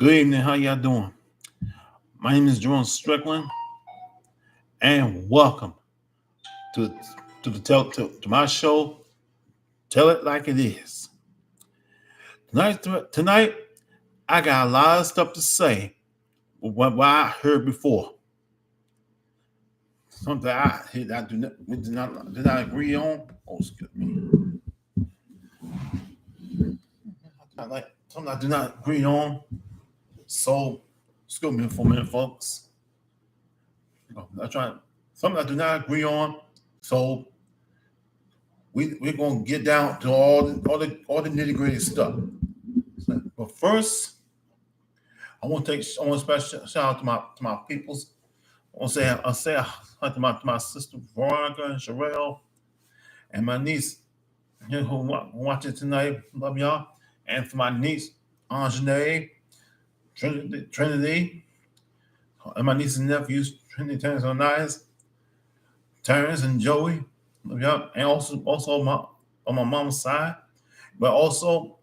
Good evening. How y'all doing? My name is Jerome Strickland, and welcome to to my show. Tell it like it is. Tonight, I got a lot of stuff to say. What I heard before, something I did not agree on. Oh, excuse me. Something I do not agree on. So, excuse me for a minute, folks. I try something I do not agree on. So we're gonna get down to all the nitty gritty stuff. But first, I want to special shout out to my peoples. I say hi to my sister Veronica and Sherelle and my niece who watching tonight. Love y'all. And for my niece Anjanae, Trinity, and my nieces and nephews Trinity, Terrence, and Nias, Terrence and Joey. Love y'all. And also on my mom's side, but also.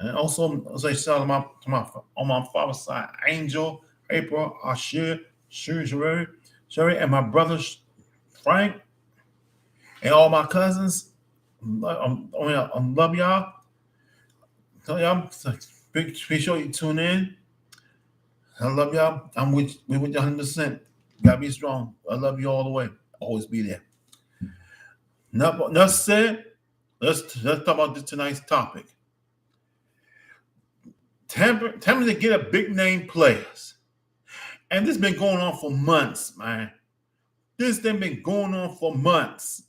And also, as I said on my father's side, Angel, April, Ashir, Sherry, and my brother Frank, and all my cousins. I love y'all. Tell y'all, be sure you tune in. I love y'all. We with you 100%. Gotta be strong. I love you all the way. Always be there. Enough said. Let's talk about tonight's topic. Tampering to get a big name players. And this has been going on for months, man. This thing been going on for months.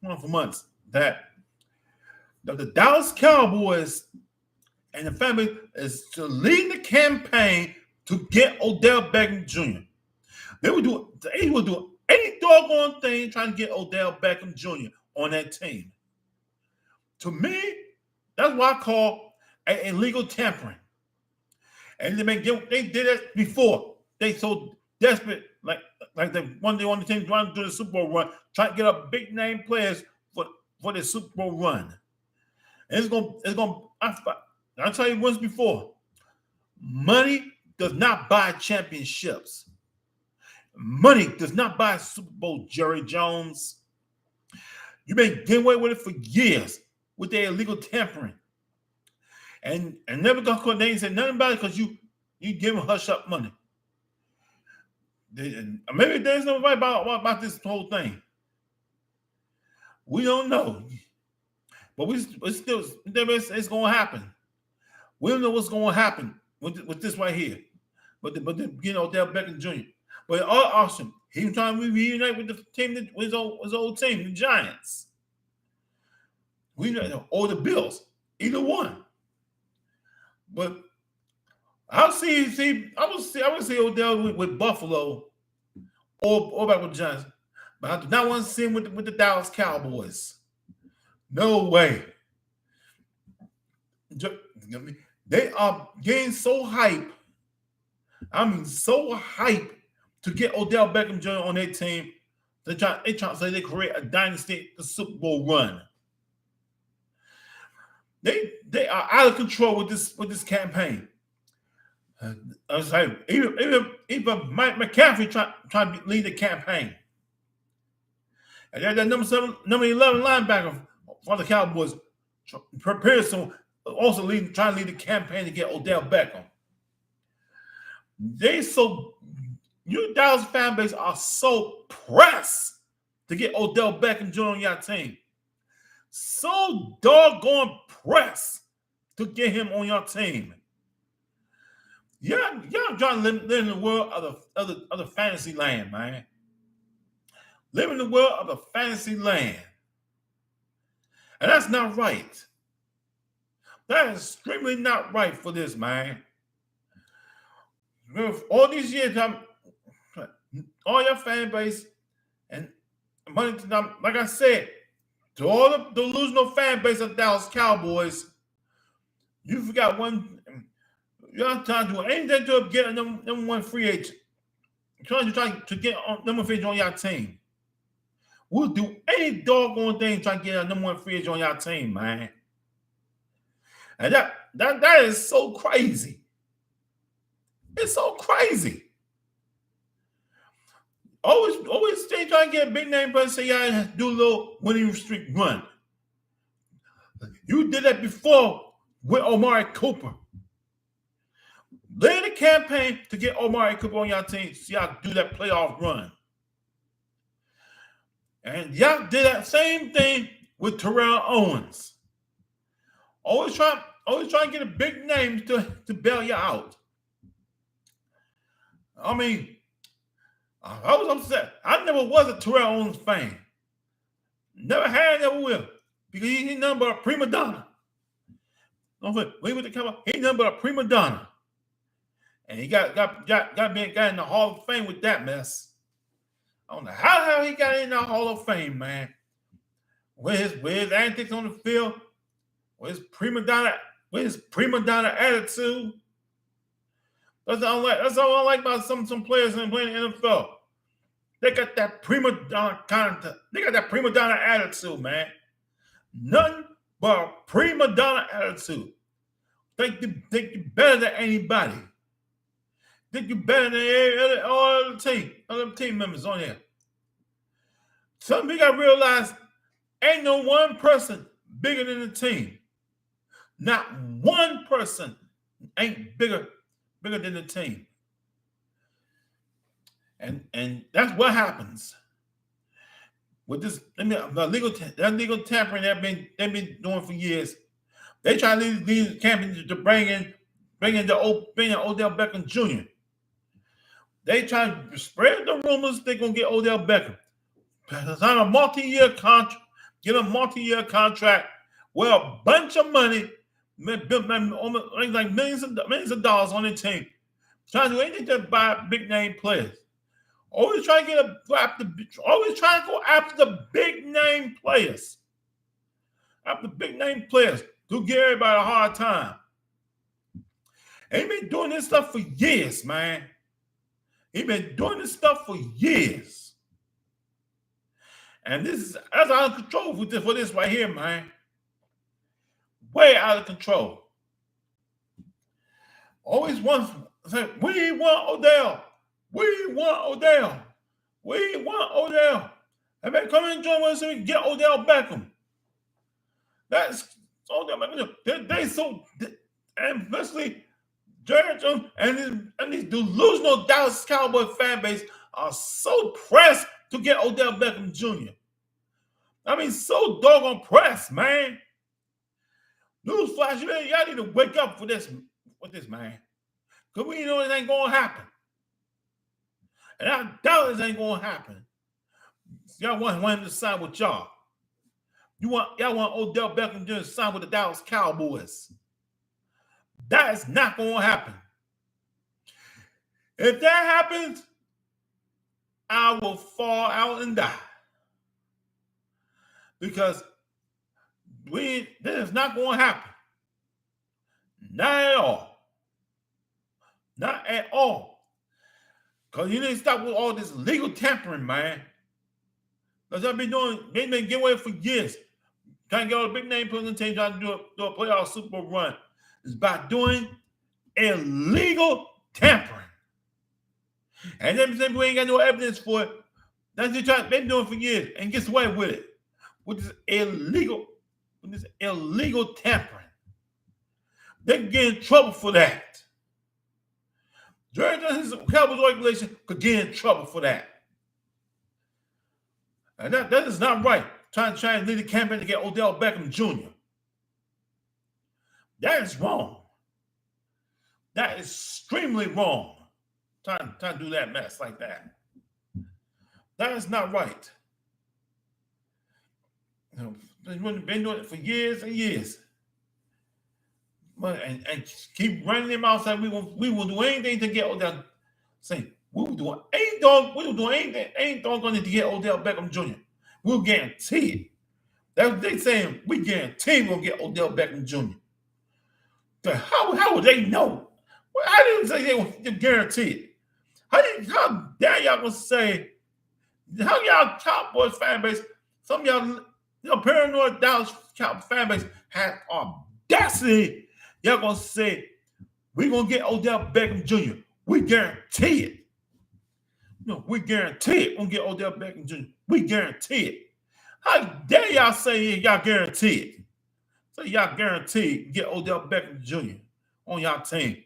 That the Dallas Cowboys and the family is to lead the campaign to get Odell Beckham Jr. They would do any doggone thing trying to get Odell Beckham Jr. on that team. To me, that's what I call illegal tampering. And they did it before. They so desperate, like they one day on the team trying to do the Super Bowl run, trying to get up big name players for the Super Bowl run. And it's gonna. I'll tell you once before. Money does not buy championships. Money does not buy Super Bowl, Jerry Jones. You've been getting away with it for years with their illegal tampering. And never got caught. They ain't said nothing about it because you give them hush up money. Maybe there's no right about this whole thing. We don't know, but it's going to happen. We don't know what's going to happen with this right here. But Odell Beckham Jr. But all awesome. He was trying to reunite with the team, with his old team, the Giants. Or the Bills, either one. But I would see Odell with Buffalo or back with the Giants. But I do not want to see him with the Dallas Cowboys. No way. They are getting so hype. I mean, so hype to get Odell Beckham Jr. on their team. They try to say they create a dynasty, the Super Bowl run. They are out of control with this campaign. I was like, even Mike McCaffrey trying to lead the campaign. And that number 11 linebacker for the Cowboys prepares to also trying to lead the campaign to get Odell Beckham. You Dallas fan base are so pressed to get Odell Beckham Jr. on your team. So doggone pressed to get him on your team. Y'all trying to live in the world of the fantasy land, man. Live in the world of the fantasy land. And that's not right. That is extremely not right for this, man. All these years, all your fan base and money to them, like I said, to all the delusional fan base of Dallas Cowboys, you forgot one. You're trying to do anything to get a number one free agent. You're trying to get number free agent on your team. We'll do any doggone thing trying to get a number one free agent on your team, man. And that is so crazy. It's so crazy. Always stay trying to get a big name, but say y'all do a little winning streak run. You did that before with Omari Cooper. Lay the campaign to get Omari Cooper on y'all team so y'all do that playoff run. And y'all did that same thing with Terrell Owens. Always trying to get a big name to bail you out. I mean, I was upset. I never was a Terrell Owens fan. Never had, never will. Because he ain't nothing but a prima donna. Don't forget, when he went to come up, he ain't nothing but a prima donna. And he got in the Hall of Fame with that mess. I don't know how he got in the Hall of Fame, man. With his antics on the field, with his prima donna attitude. That's all I like about some players in playing the NFL. They got that prima donna attitude, man. Nothing but a prima donna attitude. Think you better than anybody. Think you better than all other team members on here. Something you gotta realize, ain't no one person bigger than the team. Not one person ain't bigger than the team. And that's what happens with this. That legal tampering they've been doing for years. They try to leave the campaign to bring in Odell Beckham Jr. They try to spread the rumors they're gonna get Odell Beckham. Sign a multi-year contract, get a multi-year contract with a bunch of money, like millions of dollars on the team. Trying to do anything to buy big name players. Always trying to go after the big name players. After big name players to give everybody a hard time. He been doing this stuff for years, man. He been doing this stuff for years. And that's out of control for this right here, man. Way out of control. Always say, we want Odell. We want Odell. We want Odell. And they come and join us so we can get Odell Beckham. That's Odell Beckham. They so, and especially Jerome and these delusional Dallas Cowboy fan base are so pressed to get Odell Beckham Jr. I mean, so doggone pressed, man. Newsflash, y'all need to wake up for this, man. Because we know it ain't going to happen. And I doubt it ain't going to happen. Y'all want him to sign with y'all. Y'all want Odell Beckham Jr. to sign with the Dallas Cowboys. That is not going to happen. If that happens, I will fall out and die. Because this is not going to happen. Not at all. Not at all. Because you need to stop with all this legal tampering, man. Because they've been getting away for years. Trying to get all the big name players on the team, trying to do a playoff Super Bowl run. It's by doing illegal tampering. And then we ain't got no evidence for it. That's what they've been doing for years and gets away with it. With this illegal tampering. They can get in trouble for that. Jerry Johnson's Cowboys organization could get in trouble for that. And that is not right. Trying to lead the campaign to get Odell Beckham Jr. That is wrong. That is extremely wrong. Trying to do that mess like that. That is not right. They've been doing it for years and years. And keep running them out saying we will do anything to get Odell. Saying we will do anything going to get Odell Beckham Jr. We'll guarantee it. That's what they saying. We guarantee we'll get Odell Beckham Jr. But how would they know? Well, I didn't say they will guarantee it. How dare y'all gonna say? How y'all Cowboys fan base? Some of y'all paranoid Dallas Cowboys fan base have audacity. Y'all gonna say we're gonna get Odell Beckham Jr. We guarantee it. No, we guarantee it. We'll get Odell Beckham Jr. We guarantee it. How dare y'all say y'all guarantee it? Say y'all guarantee get Odell Beckham Jr. on y'all team.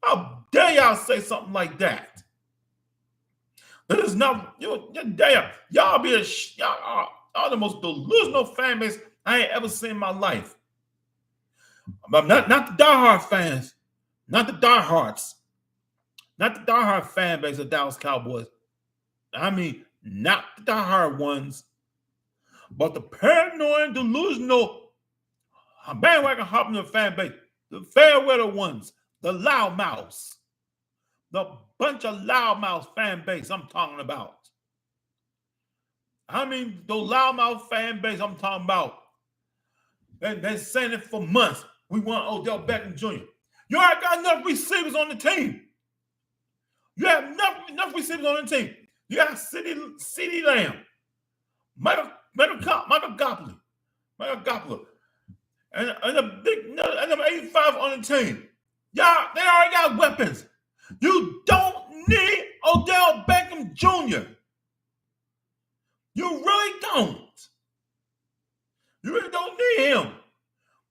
How dare y'all say something like that? That is not damn. Y'all be y'all are the most delusional fan base I ain't ever seen in my life. But not the diehard fans, not the diehards, not the diehard fan base of Dallas Cowboys. I mean, not the diehard ones, but the paranoid, delusional bandwagon hopping fan base, the fair weather ones, the loudmouths, the bunch of loudmouth fan base I'm talking about. I mean, the loudmouth fan base I'm talking about. They've been saying it for months. We want Odell Beckham Jr. You already got enough receivers on the team. You have enough receivers on the team. You got CeeDee Lamb, Michael Goppler, and a big number 85 on the team. Y'all, they already got weapons. You don't need Odell Beckham Jr. You really don't. You really don't need him.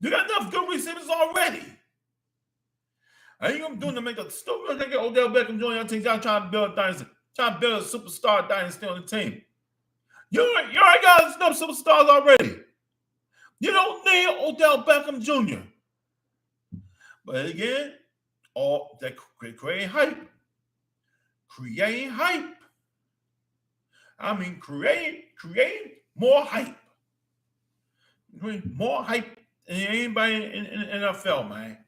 You got enough good receivers already. I ain't gonna do to make a stupid nigga Odell Beckham Jr. on team. Y'all trying to build a dynasty, trying to build a superstar dynasty on the team. You already got enough superstars already. You don't need Odell Beckham Jr. But again, all that creating hype. Creating hype. I mean, create more hype. More hype than anybody in NFL, man.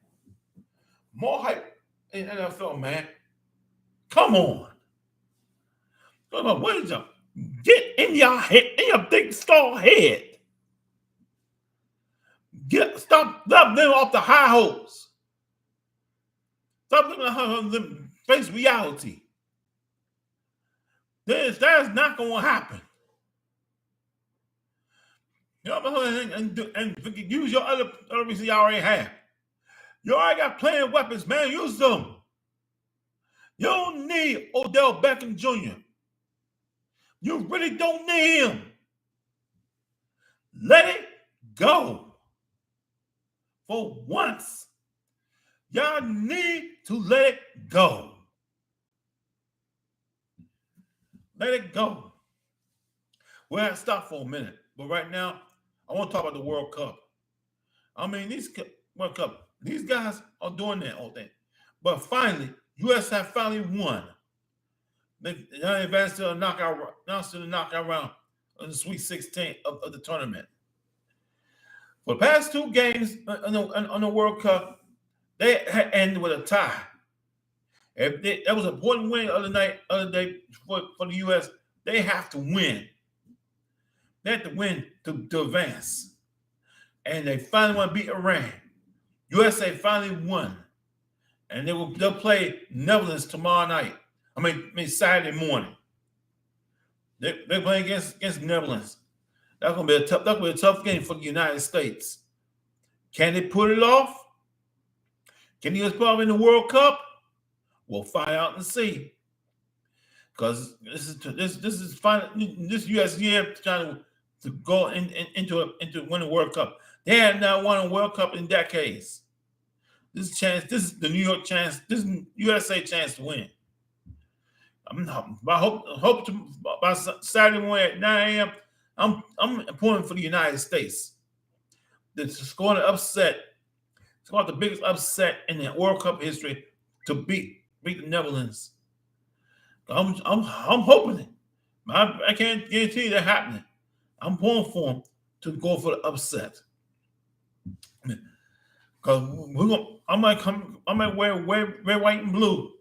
More hype in NFL, man. Come on. What is up? Get in your head, in your big skull head. Stop living off the high hopes. Stop living face reality. That's not going to happen. You know, and use your other reason you already have. You already got playing weapons, man. Use them. You don't need Odell Beckham Jr. You really don't need him. Let it go. For once, y'all need to let it go. Let it go. We're going to stop for a minute. But right now, I want to talk about the World Cup. I mean, World Cup, these guys are doing that whole thing. But finally, U.S. have finally won. They advanced to the knockout round of the Sweet 16 of the tournament. For the past two games on the World Cup, they ended with a tie. That was an important win the other day for the U.S. They have to win. They have to win to advance. And they finally want to beat Iran. USA finally won. And they'll play Netherlands tomorrow night. I mean Saturday morning. They're playing against Netherlands. That's gonna be a tough game for the United States. Can they put it off? Can the US put off in the World Cup? We'll find out and see. Because this is final. This US year trying to go into win a World Cup. They have not won a World Cup in decades. This is the New York chance. This is USA chance to win. I hope by Saturday morning at 9 a.m. I'm pulling for the United States. To score an upset. It's called the biggest upset in the World Cup history to beat the Netherlands. I'm hoping it. I can't guarantee you that happening. I'm pulling for them to go for the upset. Because I might wear red, white, and blue,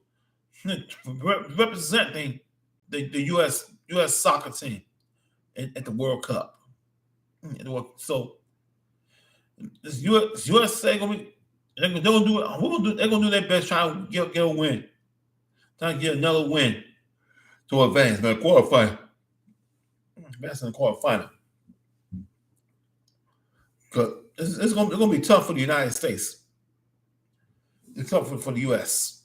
representing the U.S. soccer team at the World Cup. So this USA gonna be they're gonna do their best trying to get a win, trying to get another win to advance, man. Qualify. Advance in the quarterfinal. Because it's gonna be tough for the United States. It's tough for the U.S.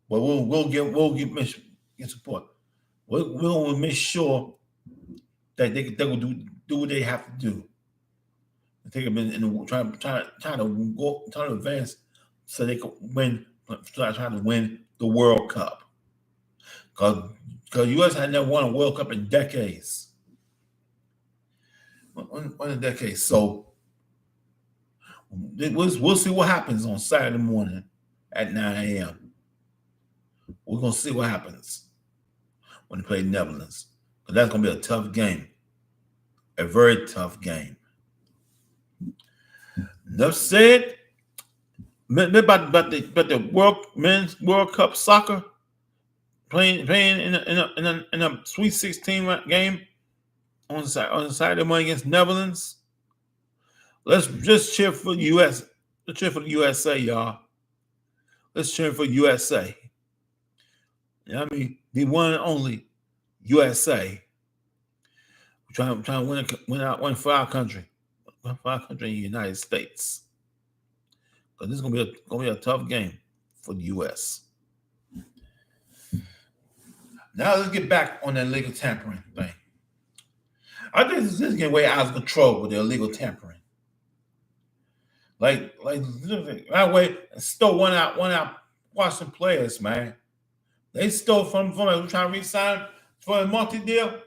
but we'll get support. We'll make sure that they will do what they have to do. They have been trying to advance so they can try to win the World Cup. Because U.S. had never won a World Cup in decades. One in decades. So we'll see what happens on Saturday morning at 9 a.m. We're gonna see what happens when they play Netherlands. Because that's gonna be a tough game. A very tough game. Enough said. About the men's World Cup soccer playing in a Sweet 16 game on Saturday morning against Netherlands. Let's just cheer for the U.S. Let's cheer for the USA, y'all. Let's cheer for USA. You know what I mean? The one and only USA. We're trying to win for our country. Win for our country in the United States. Because this is gonna be a tough game for the U.S. Now let's get back on that illegal tampering thing. I think this is getting way out of control with the illegal tampering. Like that way, stole one out Washington players, man. They stole from trying to re-sign for a multi-deal.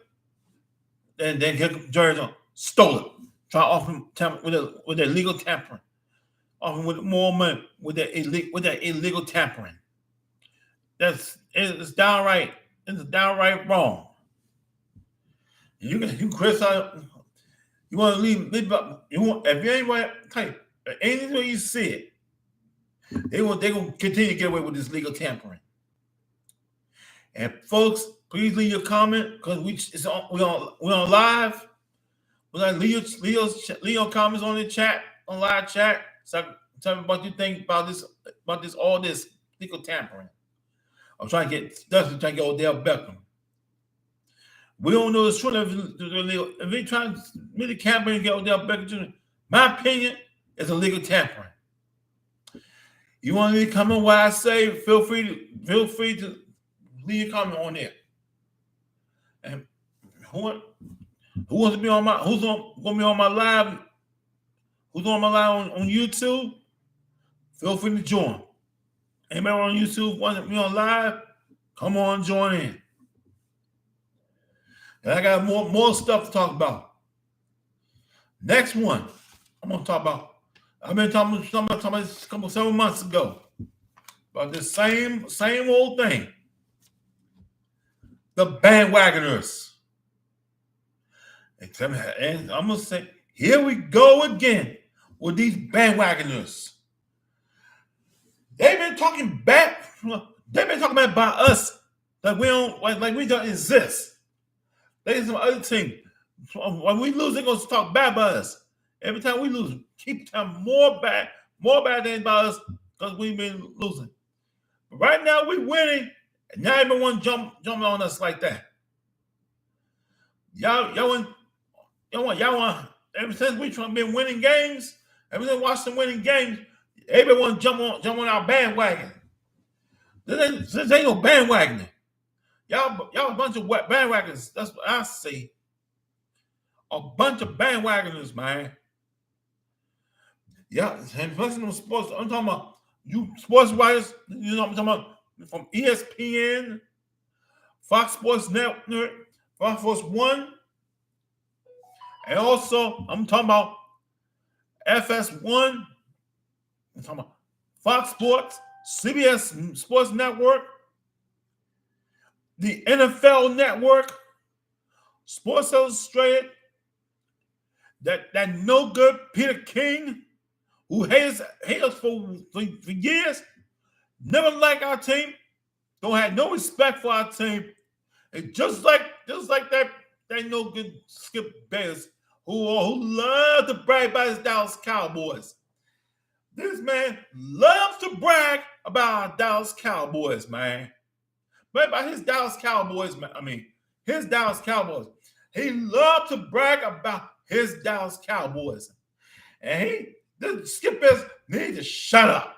And then Jerome stole it. Try to offer him with their illegal tampering. Offer him with more money with that illegal tampering. It's downright wrong. You criticize. You want to leave. You want if you ain't right. Type anything you see it. They gonna continue to get away with this legal tampering. And folks, please leave your comment because we on live. We like leave your comments on the chat on live chat. So tell me what you think about this all this legal tampering. I'm trying to get Odell Beckham. We don't know the truth if they trying to really campaign and get Odell Beckham Jr. My opinion is illegal tampering. You want me to comment what I say? Feel free to leave a comment on there. And who wants to be on my gonna be on my live? Who's on my live on YouTube? Feel free to join. Anybody on YouTube want to be on live? Come on, join in. And I got more stuff to talk about. Next one, I'm gonna talk about. I've been talking about this several months ago about this same old thing. The bandwagoners. And I'm gonna say, here we go again with these bandwagoners. They've been talking bad. They've been talking about us that we don't like we don't exist. There's some other thing. When we lose, they're gonna talk bad about us. Every time we lose, keep telling more bad things about us because we've been losing. But right now we're winning, and now everyone jumping on us like that. Y'all want. Ever since we've been winning games, ever since Washington winning games, everyone jump on our bandwagon. This ain't no bandwagoning. Y'all a bunch of bandwagons. That's what I see. A bunch of bandwagoners, man. Yeah, and personal sports. I'm talking about you sports writers. You know what I'm talking about from ESPN, Fox Sports Network, Fox Sports 1, and also I'm talking about FS1. I'm talking about Fox Sports, CBS Sports Network, the NFL Network, Sports Illustrated, that no good Peter King, who hates us for years, never liked our team, don't have no respect for our team, and just like that no good Skip Bayless, who love to brag about his Dallas Cowboys. This man loves to brag about our Dallas Cowboys, man. But about his Dallas Cowboys, man. I mean, his Dallas Cowboys. He loved to brag about his Dallas Cowboys. And Skip Bayless needs to shut up.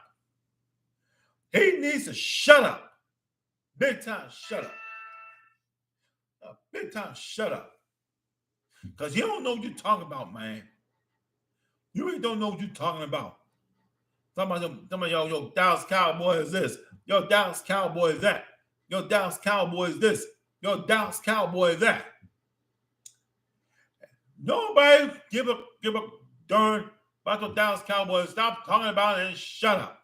He needs to shut up. big time shut up. A big time shut up. Because you don't know what you're talking about, man. You really don't know what you're talking about. Talking about yo, Dallas Cowboy is this. Yo, Dallas Cowboy is that. Yo, Dallas Cowboy is this. Yo, Dallas Cowboy is that. Nobody give a darn about the Dallas Cowboys. Stop talking about it and shut up.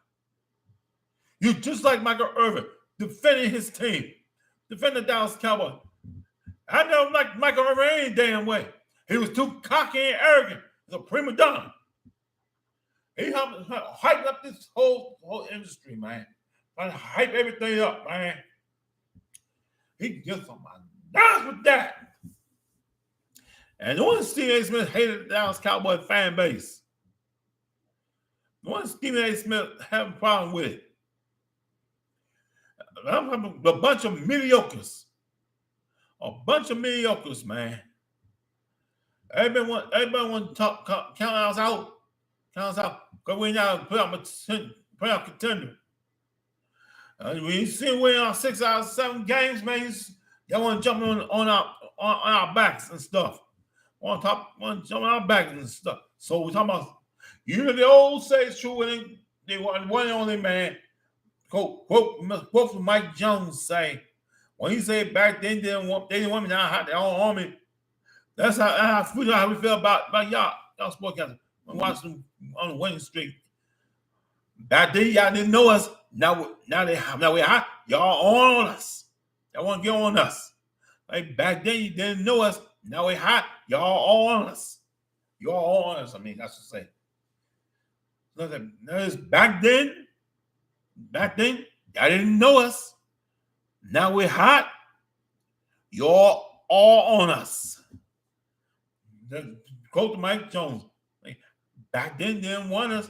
You just like Michael Irvin defending his team, defending the Dallas Cowboys. I never liked Michael Irvin any damn way. He was too cocky and arrogant. He's a prima donna. He hyped up this whole industry, man. Trying to hype everything up, man. He gets on my nerves with that. And the one Stephen A. Smith hated the Dallas Cowboy fan base. The one Stephen A. Smith having a problem with it. I'm having a bunch of mediocres. A bunch of mediocres, man. Everybody want to count us out. Count us out. Because we now put out contender. We see we win our 6 out of 7 games, man. Y'all want to jump on our backs and stuff. Want to jump on our backs and stuff. So we're talking about, you know, the old say it's true when they one and only man. Quote from Mike Jones say, when he said back then they didn't want me, now had their own army. That's how we feel about y'all sportscasters. We watch them on the winning streak. Back then y'all didn't know us. Now we're hot. Y'all on us. Y'all want to get on us. Like back then you didn't know us. Now we're hot. Y'all on us. Y'all on us. I mean, that's to say. Back then, y'all didn't know us. Now we're hot. You're all on us. Quote to Mike Jones. Back then, didn't want us.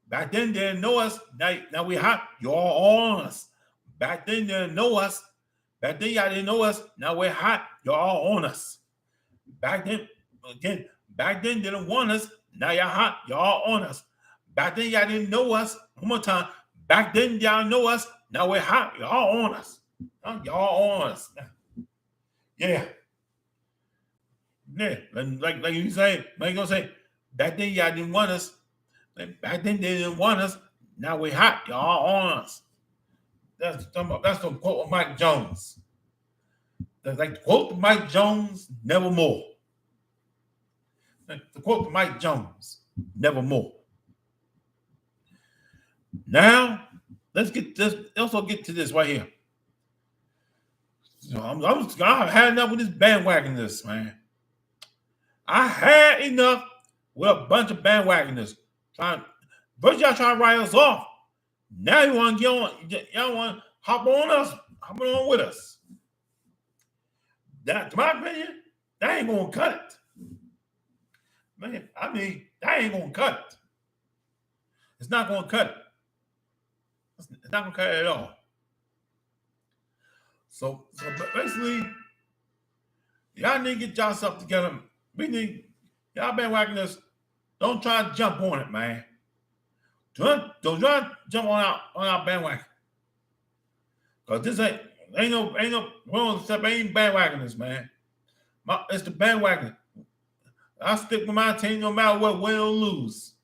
Back then, didn't know us. Now we're hot. You're all on us. Back then, didn't know us. Back then, y'all didn't know us. Now we're hot. You're all on us. Back then, didn't want us. Now y'all hot. Y'all all on us. Back then, y'all didn't know us. One more time. Back then, y'all know us. Now we're hot. Y'all on us. Y'all on us. Yeah. Yeah. Like you say, like you say, back then, y'all didn't want us. Back then, they didn't want us. Now we're hot. Y'all on us. That's the quote of Mike Jones. That's like the quote of Mike Jones, nevermore. The quote of Mike Jones, nevermore. Now, let's also get to this right here. So I've had enough with this bandwagoners, man. I had enough with a bunch of bandwagoners. First y'all trying to write us off. Now you want to get on, y'all want to hop on with us. That, to my opinion, that ain't gonna cut it. Man, I mean, that ain't gonna cut it. It's not gonna cut it. It's not gonna cut it at all. So basically, y'all need to get y'all stuff together. Y'all bandwagoners, don't try to jump on it, man. Don't try to jump on our bandwagon. Cause this ain't no wrong stuff. Ain't bandwagoners, man. It's the bandwagon. I stick with my team no matter what, win or lose.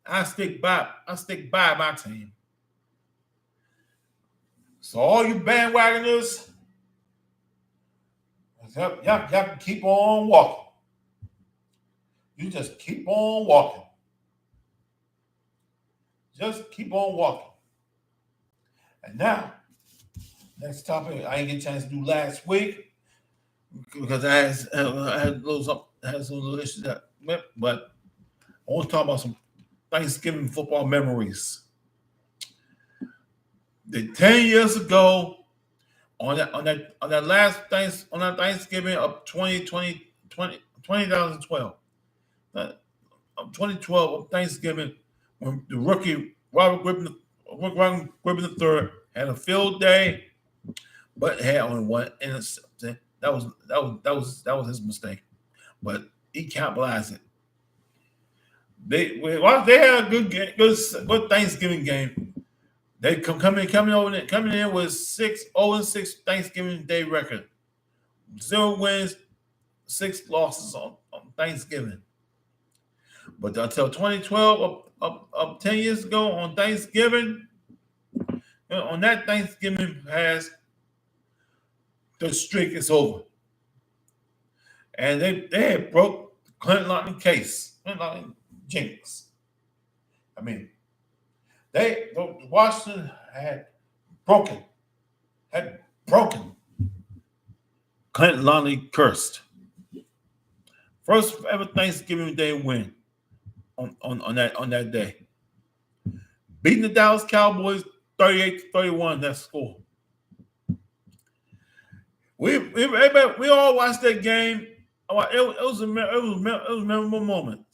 I stick by my team. So all you bandwagoners, y'all can keep on walking. You just keep on walking. Just keep on walking. And now, next topic I didn't get a chance to do last week because I had some little issues that went, but I want to talk about some Thanksgiving football memories. 10 years ago, on that last Thanksgiving of 2012, 2012 of Thanksgiving, when the rookie Robert Griffin III had a field day, but had only one interception. That was his mistake, but he capitalized it. They had a good Thanksgiving game. They coming in with 6-0-6 Thanksgiving Day record. 0 wins, 6 losses on Thanksgiving. But until 2012, up 10 years ago on Thanksgiving, on that Thanksgiving pass, the streak is over. And they had broke the Clinton Lawton case, Clinton Lawton jinx. I mean, Washington had broken Clinton Lawton cursed. First ever Thanksgiving Day win on that day. Beating the Dallas Cowboys 38-31, that score. We all watched that game. It was a memorable moment.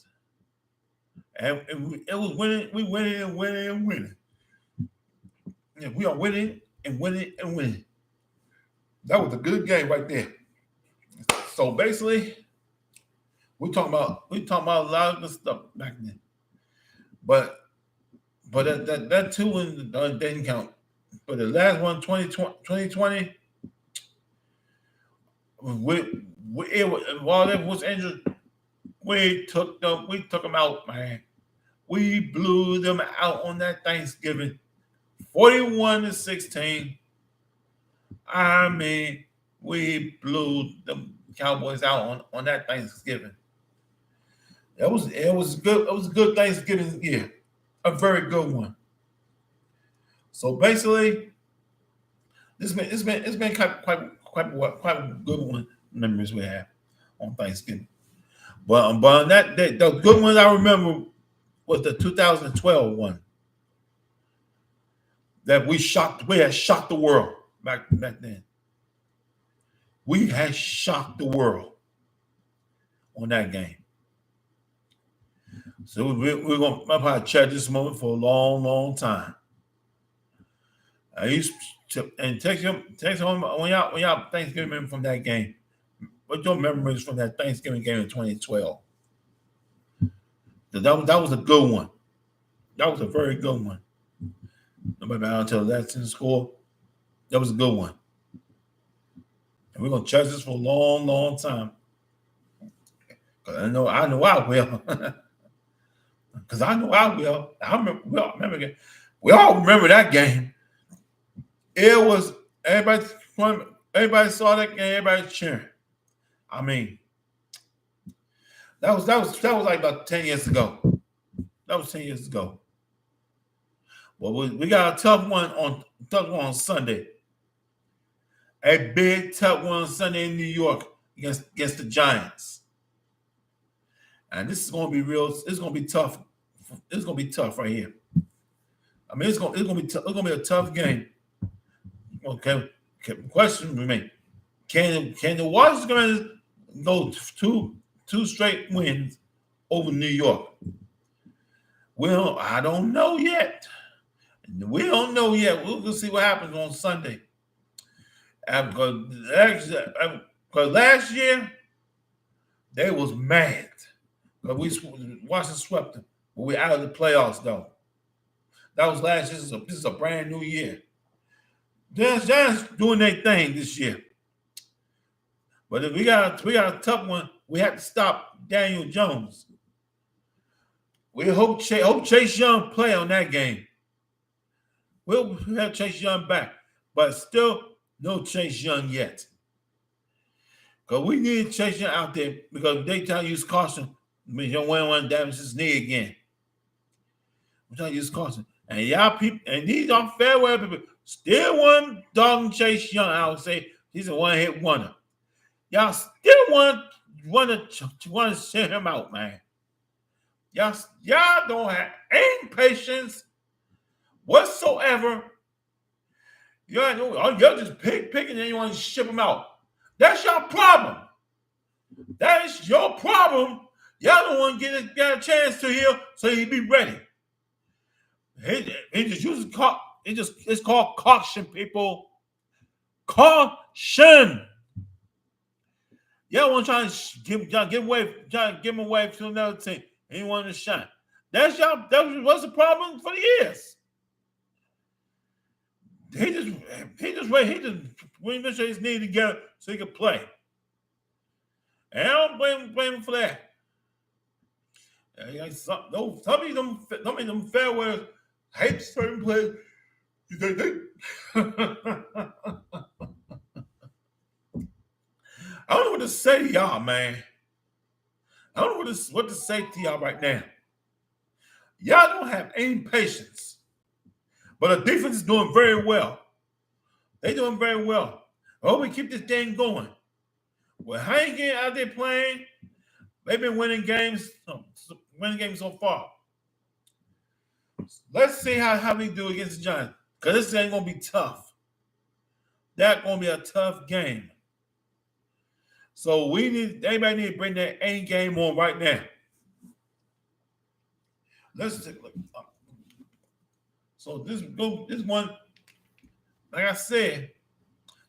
And it was winning. We winning and winning and winning. Yeah, we are winning and winning and winning. That was a good game right there. So basically, we talking about a lot of good stuff back then. But that two one didn't count. But the last one, 2020, while it was injured, we took them out, man. We blew them out on that Thanksgiving, 41-16. I mean, we blew the Cowboys out on that Thanksgiving. It was good. It was a good Thanksgiving year, a very good one. So basically, it's been quite a good one. Memories we have on Thanksgiving. But on that day, the good one I remember was the 2012 one that we had shocked the world back then. We had shocked the world on that game. So we're gonna probably cherish this moment for a long, long time. I used to text him when y'all Thanksgiving from that game. What your memories from that Thanksgiving game in 2012? That was a good one. That was a very good one. Nobody bound until that's in school. That was a good one. And we're gonna cherish this for a long, long time. Cause I know I will. Because I know I will. We all remember that game. It was everybody saw that game, everybody cheering. I mean, that was like about 10 years ago. That was 10 years ago. Well, we got a tough one on Sunday. A big tough one on Sunday in New York against the Giants. And this is going to be real. It's going to be tough. It's going to be tough right here. I mean, it's going to be a tough game. Okay. Question remains: Can the Washington Commanders go two straight wins over New York? Well, I don't know yet. We don't know yet. We'll see what happens on Sunday. Because last year they was mad. But Washington swept them. But we're out of the playoffs, though. That was last year. This is a brand new year. Giants doing their thing this year. But if we got a tough one, we have to stop Daniel Jones. We hope Chase Young play on that game. We'll have Chase Young back. But still, no Chase Young yet. Because we need Chase Young out there because they try to use caution. I mean, you don't want to damage his knee again. We're trying to use caution. And y'all people, and these are fair weather people, still want dog Chase Young. I would say he's a one-hit wonder. Y'all still want to send him out, man. Y'all don't have any patience whatsoever. You're just picking and you want to ship him out. That's your problem. That is your problem. Y'all don't want to get a chance to heal so he be ready. He just uses it's called caution, people. Caution. Y'all want to try to give him away to another team. He wanted to shine. That's what's the problem for the years. make sure his knee together so he could play. And I don't blame him for that. Some of them fairways hate certain players. I don't know what to say to y'all, man. I don't know what to say to y'all right now. Y'all don't have any patience. But the defense is doing very well. They're doing very well. I hope we keep this thing going. Well, how you getting out there playing? They've been winning games so far. Let's see how we do against the Giants. Because this ain't going to be tough. That's going to be a tough game. So everybody need to bring that A game on right now. Let's take a look. So this one, like I said,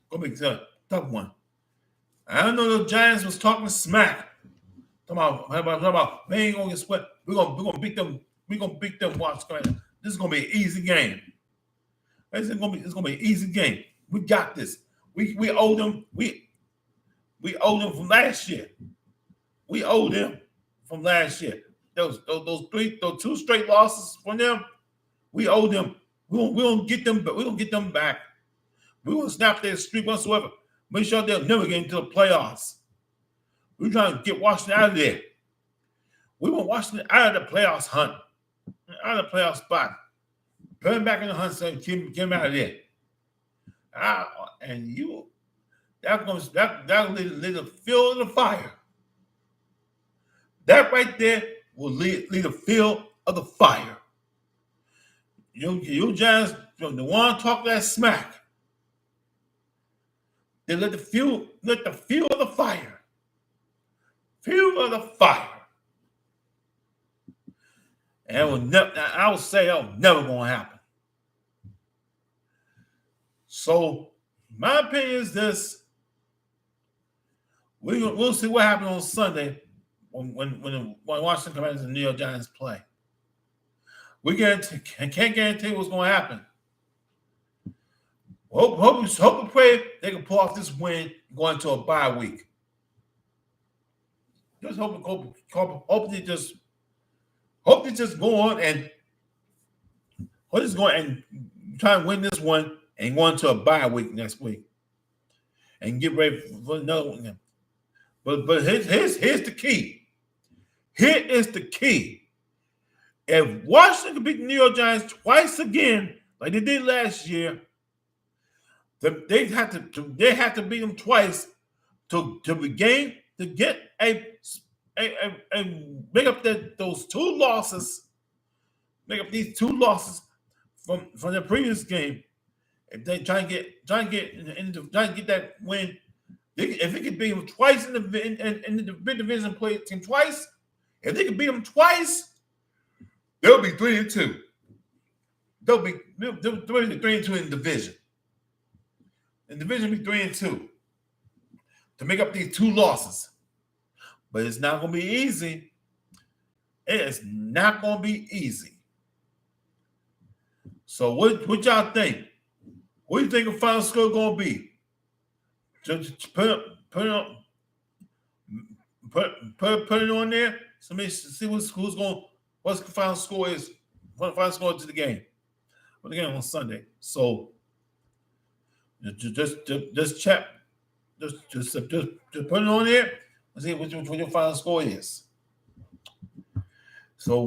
gonna be a tough one. I don't know the Giants was talking smack. Talking about they ain't gonna get sweat. We're gonna beat them. We're gonna beat them. Watch, this is gonna be an easy game. It's gonna be an easy game. We got this. We owe them. We owe them from last year. We owe them from last year. Those two straight losses from them. We owe them. We don't get them, but we don't get them back. We won't snap their streak whatsoever. Make sure they'll never get into the playoffs. We're trying to get Washington out of there. We want Washington out of the playoffs hunt, out of the playoff spot. Put him back in the hunt, so get him out of there. And that'll lead the fuel of the fire. That right there will lead the field of the fire. You Giants, the one talk that smack. They let the fuel of the fire. Fuel of the fire. And I will say that was never going to happen. So my opinion is this. We'll see what happens on Sunday when Washington Commanders and New York Giants play. We can't guarantee what's going to happen. Hope and pray they can pull off this win going into a bye week. Just hope they just go on and try and win this one and go into a bye week next week and get ready for another one. But here's the key. Here is the key. If Washington can beat the New York Giants twice again, like they did last year, they have to beat them twice to get make up those two losses, make up these two losses from the previous game. If they try and get that win, if they could beat them twice in the big division, play team twice. If they could beat them twice, they'll be 3-2. They'll be 3-2 in the division. In the division, be 3-2 to make up these two losses. But it's not going to be easy. It is not going to be easy. So what y'all think? What do you think the final score is going to be? Just put it on there. Somebody see what's the final score is. What the final score to the game? For the game on Sunday. So just check. Just put it on there and see what your final score is. So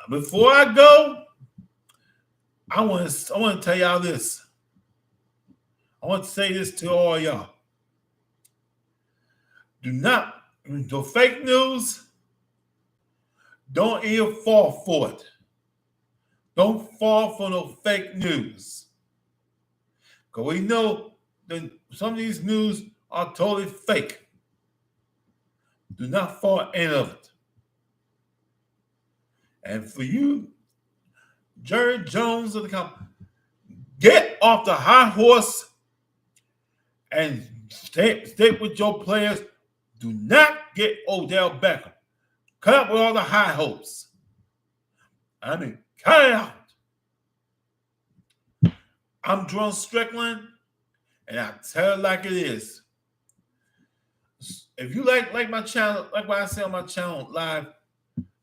before I go, I want to tell y'all this. I want to say this to all y'all. The fake news, don't even fall for it. Don't fall for no fake news. Because we know that some of these news are totally fake. Do not fall for any of it. And for you, Jerry Jones of the company, get off the high horse and stay with your players. Do not get Odell Beckham. Cut up with all the high hopes. I mean, cut it out. I'm Jerome Strickland, and I tell it like it is. If you like my channel, like what I say on my channel live,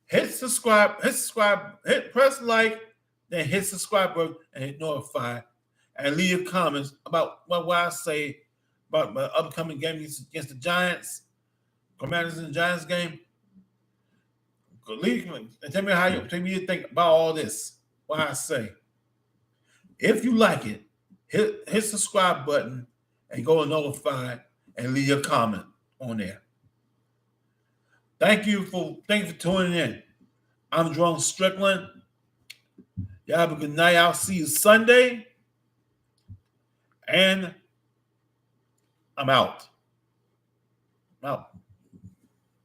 hit subscribe, press like, then hit subscribe button and hit notify, and leave your comments about what I say about my upcoming game against the Giants, Commanders and Giants game. Leave and tell me tell me you think about all this. What I say. If you like it, hit subscribe button and go and notify and leave your comment on there. Thank you for tuning in. I'm Jerome Strickland. Y'all have a good night. I'll see you Sunday. And I'm out.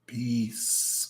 Peace.